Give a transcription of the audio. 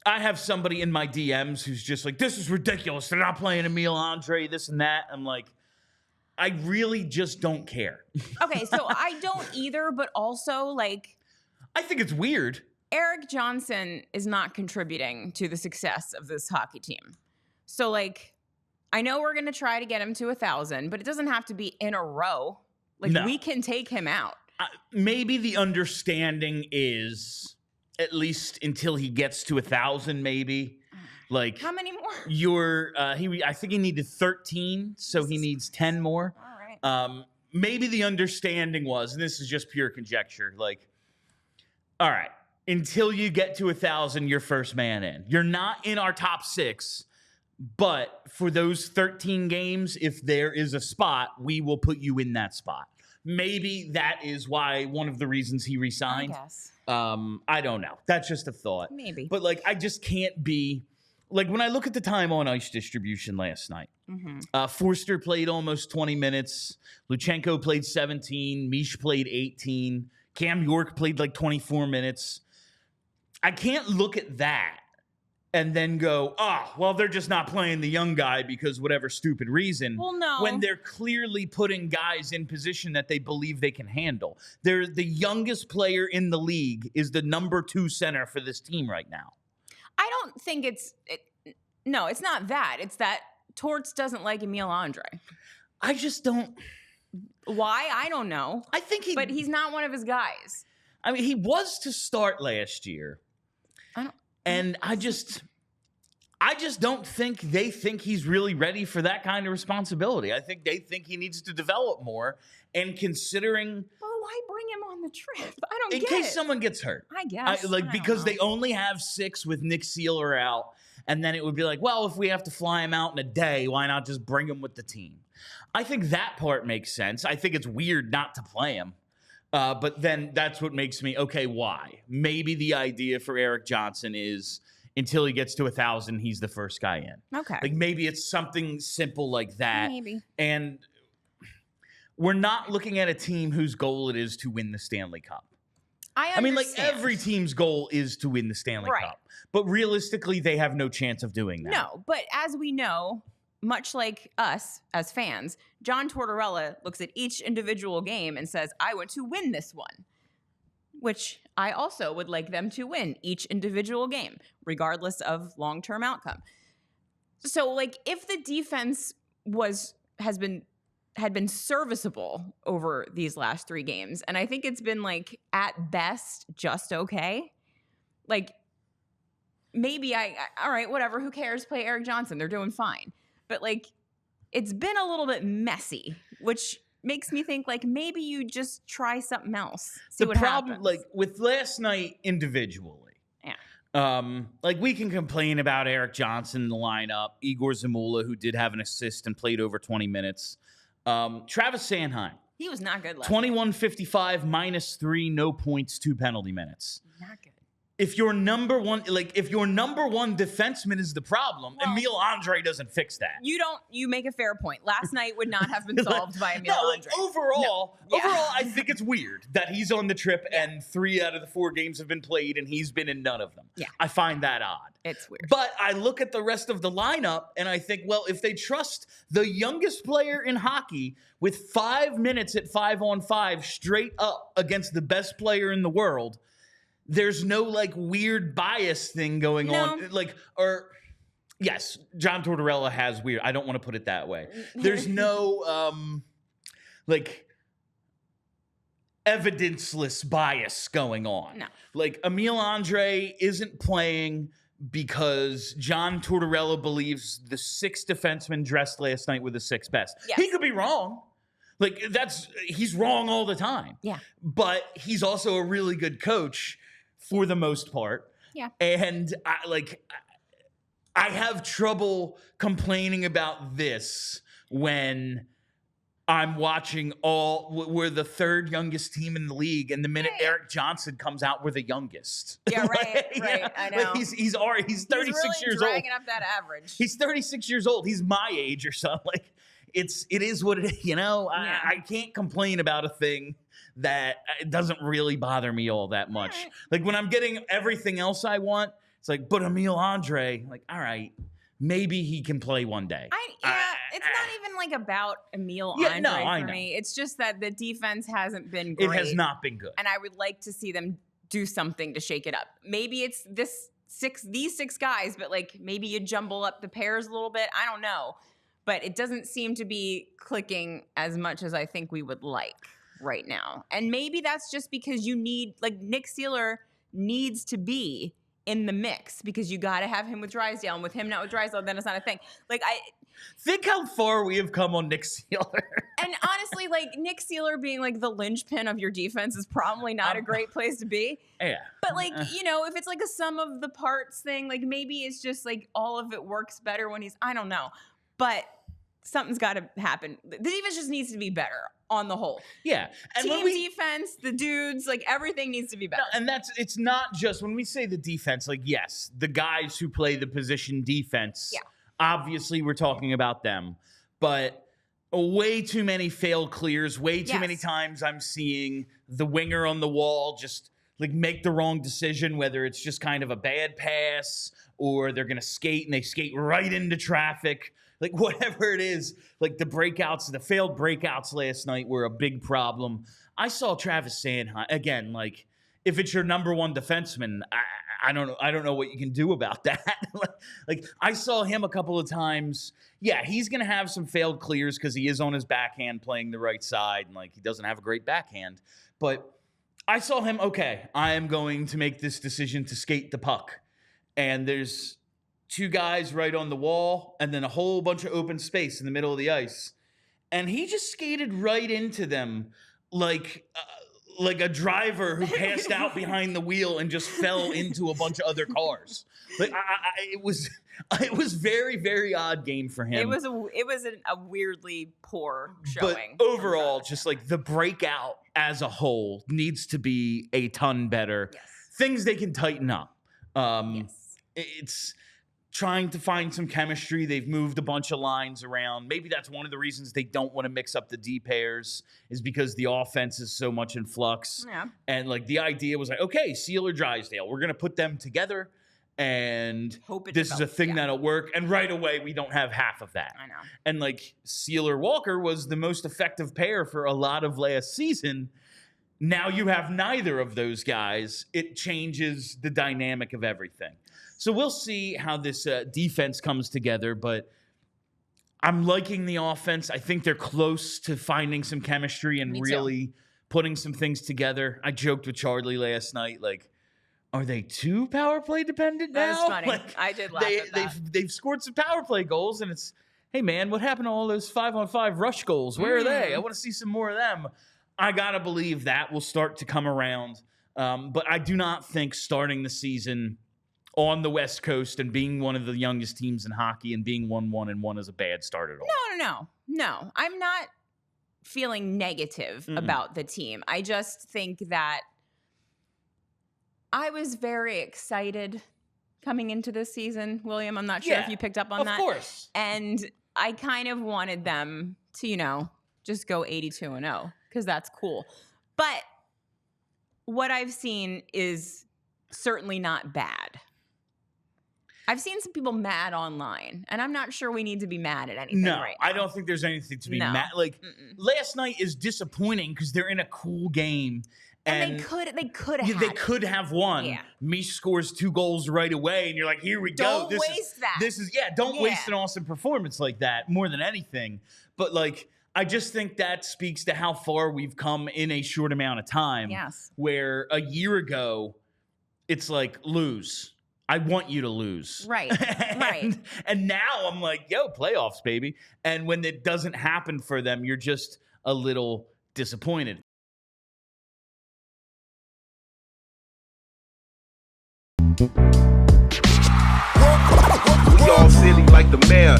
I have somebody in my DMs who's just like, this is ridiculous. They're not playing Emil Andrae, this and that. I'm like, I really just don't care. Okay, so I don't either, but also, like... I think it's weird. Erik Johnson is not contributing to the success of this hockey team. So, like, I know we're going to try to get him to 1,000, but it doesn't have to be in a row. Like, we can take him out. Maybe the understanding is... at least until he gets to 1,000, maybe. Like, how many more? I think he needed 13, so he needs 10 more. All right. Maybe the understanding was, and this is just pure conjecture, like, all right, until you get to 1,000, you're first man in. You're not in our top 6, but for those 13 games, if there is a spot, we will put you in that spot. Maybe that is why one of the reasons he resigned. I guess. I don't know. That's just a thought. Maybe. But, like, I just can't be... Like, when I look at the time on ice distribution last night, Forster played almost 20 minutes. Luchenko played 17. Mish played 18. Cam York played, like, 24 minutes. I can't look at that and then go, well, they're just not playing the young guy because whatever stupid reason. Well, no. When they're clearly putting guys in position that they believe they can handle. They're the youngest player in the league is the number 2 center for this team right now. I don't think no, it's not that. It's that Torts doesn't like Emil Andrae. I just don't. Why? I don't know. I think but he's not one of his guys. I mean, he was to start last year. And I just don't think they think he's really ready for that kind of responsibility. I think they think he needs to develop more. And considering... Well, why bring him on the trip? I don't get it. In case someone gets hurt. I guess. Because they only have 6 with Nick Seeler out. And then it would be like, well, if we have to fly him out in a day, why not just bring him with the team? I think that part makes sense. I think it's weird not to play him. But then that's what makes me, okay, why? Maybe the idea for Erik Johnson is until he gets to 1,000, he's the first guy in. Okay. Like maybe it's something simple like that. Maybe. And we're not looking at a team whose goal it is to win the Stanley Cup. I mean, like every team's goal is to win the Stanley Cup. But realistically, they have no chance of doing that. No, but as we know, much like us as fans, John Tortorella looks at each individual game and says, I want to win this one, which I also would like them to win each individual game, regardless of long-term outcome. So, like, if the defense had been serviceable over these last 3 games, and I think it's been, like, at best, just okay, like, maybe all right, whatever, who cares, play Erik Johnson, they're doing fine. But, like, it's been a little bit messy, which makes me think, like, maybe you just try something else. See what happens. Like, with last night individually, like, we can complain about Erik Johnson in the lineup, Igor Zamula, who did have an assist and played over 20 minutes. Travis Sanheim. He was not good last 21-55, -3, no points, 2 penalty minutes. Not good. If your number one defenseman is the problem, well, Emil Andrae doesn't fix that. You make a fair point. Last night would not have been solved by Emil Andrae. Overall, I think it's weird that he's on the trip and 3 out of the 4 games have been played and he's been in none of them. Yeah. I find that odd. It's weird. But I look at the rest of the lineup and I think, well, if they trust the youngest player in hockey with 5 minutes at 5-on-5 straight up against the best player in the world, there's no, like, weird bias thing going on. Like, yes, John Tortorella has weird. I don't want to put it that way. There's no, like, evidenceless bias going on. No. Like, Emil Andrae isn't playing because John Tortorella believes the 6th defenseman dressed last night were the 6th best. Yes. He could be wrong. Like, he's wrong all the time. Yeah. But he's also a really good coach for the most part. Yeah. And I have trouble complaining about this when I'm watching we're the 3rd youngest team in the league, and the minute Erik Johnson comes out, we're the youngest. Yeah, right. I know. Like he's 36 really years old. Dragging up that average. He's 36 years old. He's my age or something. Like, it is what it is. You know, I can't complain about a thing that it doesn't really bother me all that much. Right. Like, when I'm getting everything else I want, It's like, but Emil Andrae, like, all right, maybe he can play one day. It's not even like about Emil Yeah, Andrae no, I for know. me. It's just that the defense hasn't been great. It has not been good. And I would like to see them do something to shake it up. Maybe it's these six guys, but like maybe you jumble up the pairs a little bit. I don't know. But it doesn't seem to be clicking as much as I think we would like right now. And maybe that's just because you need, like, Nick Seeler needs to be in the mix because you got to have him with Drysdale, and with him not with Drysdale, then it's not a thing. Like, think how far we have come on Nick Seeler. And honestly, like, Nick Seeler being like the linchpin of your defense is probably not a great place to be. Yeah. But like, if it's like a sum of the parts thing, like maybe it's just like all of it works better when I don't know. But something's got to happen. The defense just needs to be better on the whole. Yeah. And Team defense, the dudes, like everything needs to be better. No, and it's not just when we say the defense, like, yes, the guys who play the position defense, yeah. Obviously we're talking about them, but way too many failed clears, way too many times I'm seeing the winger on the wall just like make the wrong decision, whether it's just kind of a bad pass or they're going to skate and they skate right into traffic. Like, whatever it is, like the failed breakouts last night were a big problem. I saw Travis Sanheim, again, like, if it's your number one defenseman, I don't know what you can do about that. like, I saw him a couple of times. Yeah, he's going to have some failed clears because he is on his backhand playing the right side, and, like, he doesn't have a great backhand. But I saw him, okay, I am going to make this decision to skate the puck. And there's two guys right on the wall, and then a whole bunch of open space in the middle of the ice. And he just skated right into them like a driver who passed out behind the wheel and just fell into a bunch of other cars. Like, it was very, very odd game for him. It was a weirdly poor showing. But overall, just like the breakout as a whole needs to be a ton better. Yes. Things they can tighten up. Yes. It's trying to find some chemistry. They've moved a bunch of lines around. Maybe that's one of the reasons they don't want to mix up the D pairs, is because the offense is so much in flux. Yeah. And like the idea was like, okay, Seeler, Drysdale, we're going to put them together and this is a thing that'll work. And right away, we don't have half of that. I know. And like Seeler Walker was the most effective pair for a lot of last season. Now you have neither of those guys. It changes the dynamic of everything. So we'll see how this defense comes together, but I'm liking the offense. I think they're close to finding some chemistry and really putting some things together. I joked with Charlie last night, like, are they too power play dependent now? That's funny. Like, I did laugh at that. They've scored some power play goals, and it's, hey, man, what happened to all those 5-on-5 rush goals? Where are they? I want to see some more of them. I got to believe that will start to come around. But I do not think starting the season on the West Coast and being one of the youngest teams in hockey and being 1-1-1 is a bad start at all. No. I'm not feeling negative about the team. I just think that I was very excited coming into this season, William. I'm not sure if you picked up on that. Of course. And I kind of wanted them to, just go 82-0 because that's cool. But what I've seen is certainly not bad. I've seen some people mad online, and I'm not sure we need to be mad at anything right now. I don't think there's anything to be mad. Like, last night is disappointing because they're in a cool game. And they could have won. Yeah. Mish scores 2 goals right away, and you're like, here we go. Don't waste that. Don't waste an awesome performance like that more than anything. But, like, I just think that speaks to how far we've come in a short amount of time. Yes. Where a year ago, it's like, lose. I want you to lose. Right. Right. And now I'm like, yo, playoffs, baby. And when it doesn't happen for them, you're just a little disappointed. We all silly like the mayor.